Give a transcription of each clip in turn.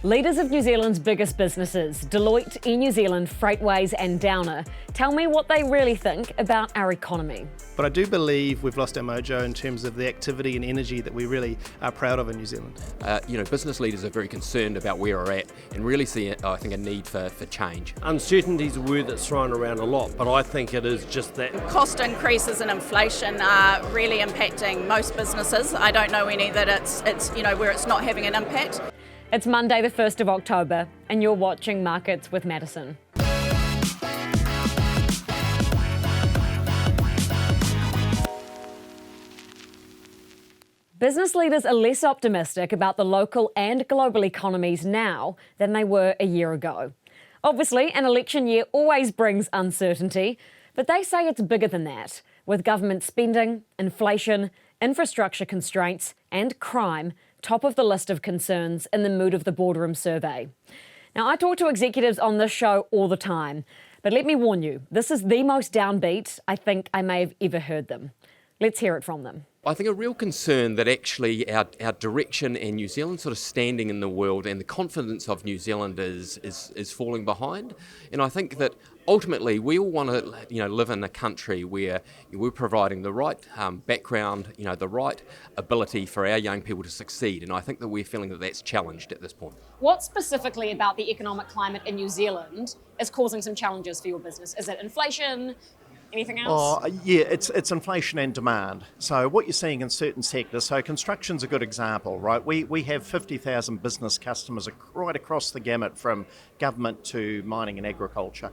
Leaders of New Zealand's biggest businesses, Deloitte, New Zealand, Freightways and Downer, tell me what they really think about our economy. But I do believe we've lost our mojo in terms of the activity and energy that we really are proud of in New Zealand. Business leaders are very concerned about where we're at and really see, I think, a need for change. Uncertainty is a word that's thrown around a lot, but I think it is just that. Cost increases and inflation are really impacting most businesses. I don't know any that it's where it's not having an impact. It's Monday the 1st of October and you're watching Markets with Madison. Business leaders are less optimistic about the local and global economies now than they were a year ago. Obviously, an election year always brings uncertainty, but they say it's bigger than that, with government spending, inflation, infrastructure constraints and crime top of the list of concerns in the Mood of the Boardroom survey. Now, I talk to executives on this show all the time, but let me warn you, this is the most downbeat I think I may have ever heard them. Let's hear it from them. I think a real concern that actually our direction and New Zealand's sort of standing in the world and the confidence of New Zealand is falling behind. And I think that ultimately we all want to live in a country where we're providing the right background, the right ability for our young people to succeed. And I think that we're feeling that that's challenged at this point. What specifically about the economic climate in New Zealand is causing some challenges for your business? Is it inflation? Anything else? It's inflation and demand. So what you're seeing in certain sectors, so construction's a good example, right? We have 50,000 business customers right across the gamut from government to mining and agriculture.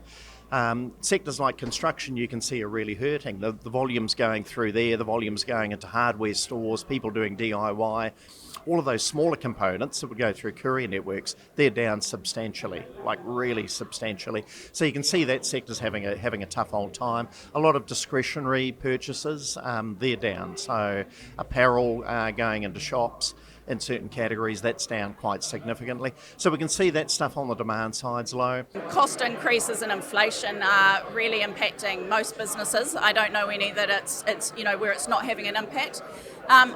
Sectors like construction you can see are really hurting. The volume's going through there, the volume's going into hardware stores, people doing DIY. All of those smaller components that would go through courier networks, they're down substantially, like really substantially. So you can see that sector's having a tough old time. A lot of discretionary purchases, they're down. So apparel going into shops in certain categories, that's down quite significantly. So we can see that stuff on the demand side's low. Cost increases and inflation are really impacting most businesses. I don't know any that it's where it's not having an impact.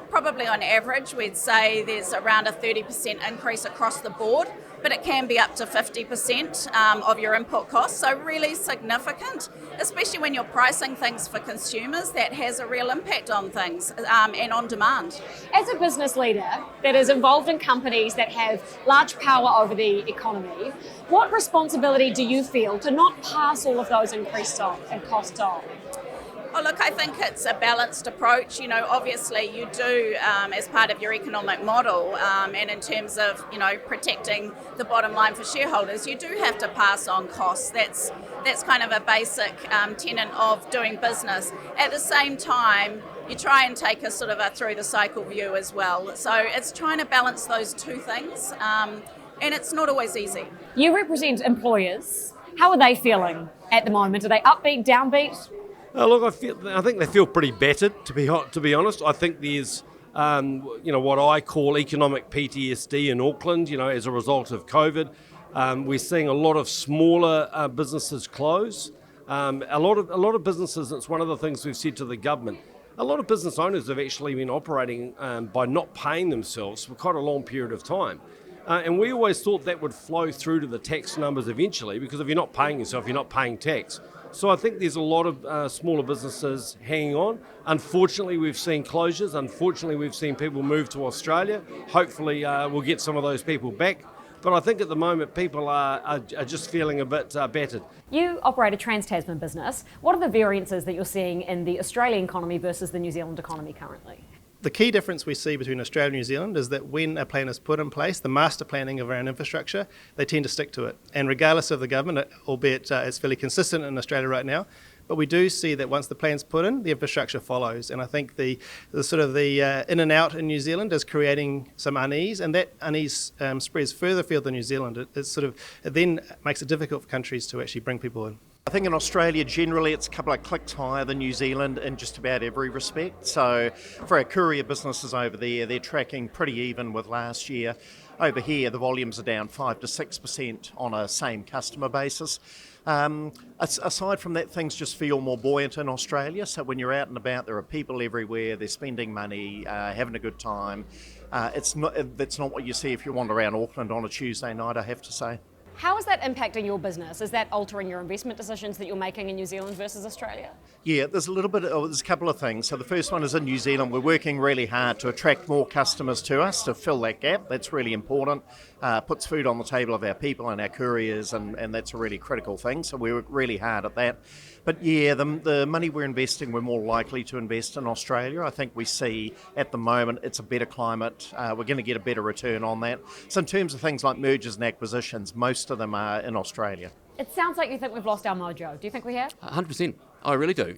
Probably on average, we'd say there's around a 30% increase across the board, but it can be up to 50% of your input costs, so really significant, especially when you're pricing things for consumers. That has a real impact on things and on demand. As a business leader that is involved in companies that have large power over the economy, what responsibility do you feel to not pass all of those increased costs on? Oh, look, I think it's a balanced approach. Obviously you do as part of your economic model and in terms of, protecting the bottom line for shareholders, you do have to pass on costs. That's kind of a basic tenet of doing business. At the same time, you try and take a sort of a through the cycle view as well. So it's trying to balance those two things and it's not always easy. You represent employers. How are they feeling at the moment? Are they upbeat, downbeat? I think they feel pretty battered, to be honest. I think there's, what I call economic PTSD in Auckland, as a result of COVID. We're seeing a lot of smaller businesses close. A lot of businesses, it's one of the things we've said to the government, a lot of business owners have actually been operating by not paying themselves for quite a long period of time. And we always thought that would flow through to the tax numbers eventually, because if you're not paying yourself, you're not paying tax. So I think there's a lot of smaller businesses hanging on. Unfortunately, we've seen closures. Unfortunately, we've seen people move to Australia. Hopefully, we'll get some of those people back. But I think at the moment, people are just feeling a bit battered. You operate a trans-Tasman business. What are the variances that you're seeing in the Australian economy versus the New Zealand economy currently? The key difference we see between Australia and New Zealand is that when a plan is put in place, the master planning of our infrastructure, they tend to stick to it. And regardless of the government, albeit it's fairly consistent in Australia right now, but we do see that once the plan's put in, the infrastructure follows. And I think the in and out in New Zealand is creating some unease, and that unease spreads further afield than New Zealand. It then makes it difficult for countries to actually bring people in. I think in Australia generally it's a couple of clicks higher than New Zealand in just about every respect. So for our courier businesses over there, they're tracking pretty even with last year. Over here the volumes are down 5 to 6% on a same customer basis. Aside from that, things just feel more buoyant in Australia. So when you're out and about, there are people everywhere, they're spending money, having a good time. That's not what you see if you wander around Auckland on a Tuesday night, I have to say. How is that impacting your business? Is that altering your investment decisions that you're making in New Zealand versus Australia? Yeah, there's a couple of things. So the first one is in New Zealand, we're working really hard to attract more customers to us to fill that gap. That's really important. Puts food on the table of our people and our couriers, and that's a really critical thing. So we work really hard at that. But yeah, the money we're investing, we're more likely to invest in Australia. I think we see at the moment it's a better climate. We're going to get a better return on that. So in terms of things like mergers and acquisitions, most of them are in Australia. It sounds like you think we've lost our mojo. Do you think we have? 100%. I really do.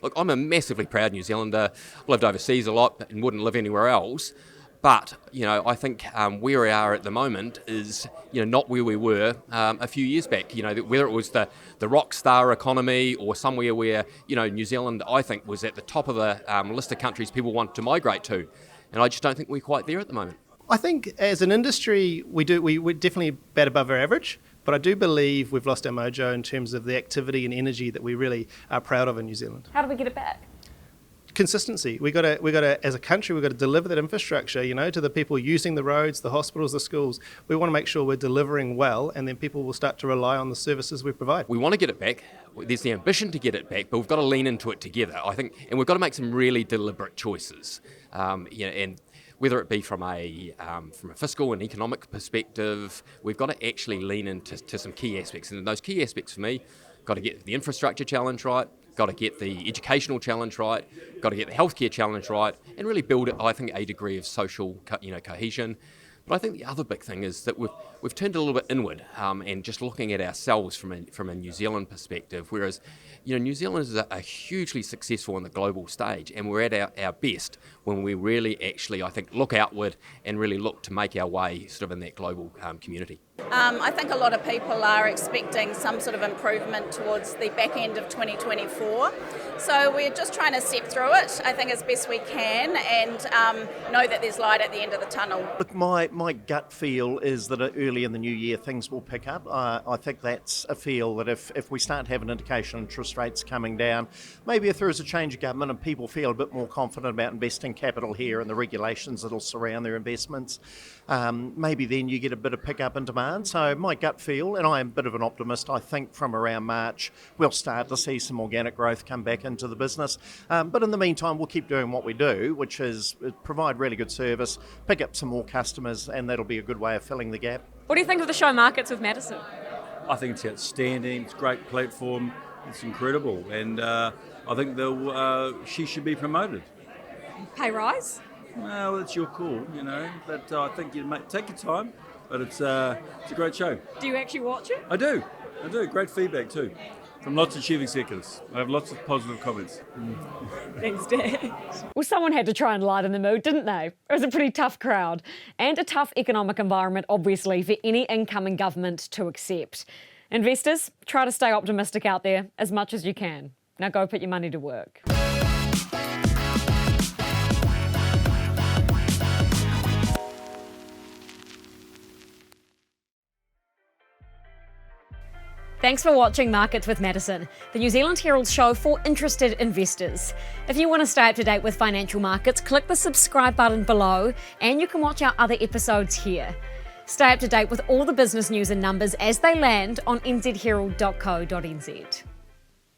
Look, I'm a massively proud New Zealander. Lived overseas a lot and wouldn't live anywhere else. But, I think where we are at the moment is, not where we were a few years back. Whether it was the rock star economy or somewhere where, New Zealand, I think, was at the top of the list of countries people want to migrate to. And I just don't think we're quite there at the moment. I think as an industry, we're definitely bat above our average, but I do believe we've lost our mojo in terms of the activity and energy that we really are proud of in New Zealand. How do we get it back? Consistency. We got to, as a country, we've got to deliver that infrastructure, to the people using the roads, the hospitals, the schools. We want to make sure we're delivering well, and then people will start to rely on the services we provide. We want to get it back. There's the ambition to get it back, but we've got to lean into it together, I think, and we've got to make some really deliberate choices. And whether it be from a fiscal and economic perspective, we've got to actually lean into some key aspects. And those key aspects for me, got to get the infrastructure challenge right, got to get the educational challenge right, got to get the healthcare challenge right, and really build, I think, a degree of social cohesion. But I think the other big thing is that we've turned a little bit inward and just looking at ourselves from a New Zealand perspective, whereas New Zealand is a hugely successful on the global stage, and we're at our best when we really actually, I think, look outward and really look to make our way sort of in that global community. I think a lot of people are expecting some sort of improvement towards the back end of 2024. So we're just trying to step through it, I think, as best we can, and know that there's light at the end of the tunnel. Look, my gut feel is that early in the new year things will pick up. I think that's a feel that if we start having indication interest rates coming down, maybe if there is a change of government and people feel a bit more confident about investing capital here and the regulations that'll surround their investments, maybe then you get a bit of pickup in demand. So my gut feel, and I am a bit of an optimist, I think from around March we'll start to see some organic growth come back into the business. But in the meantime, we'll keep doing what we do, which is provide really good service, pick up some more customers, and that'll be a good way of filling the gap. What do you think of the show Markets with Madison? I think it's outstanding. It's a great platform. It's incredible, and I think she should be promoted. Pay rise? Well, it's your call, but I think you take your time. But it's a great show. Do you actually watch it? I do. Great feedback too, from lots of chief executives. I have lots of positive comments. Thanks, Dad. Well, someone had to try and lighten the mood, didn't they? It was a pretty tough crowd, and a tough economic environment, obviously, for any incoming government to accept. Investors, try to stay optimistic out there as much as you can. Now go put your money to work. Thanks for watching Markets with Madison, the New Zealand Herald show for interested investors. If you want to stay up to date with financial markets, click the subscribe button below, and you can watch our other episodes here. Stay up to date with all the business news and numbers as they land on nzherald.co.nz.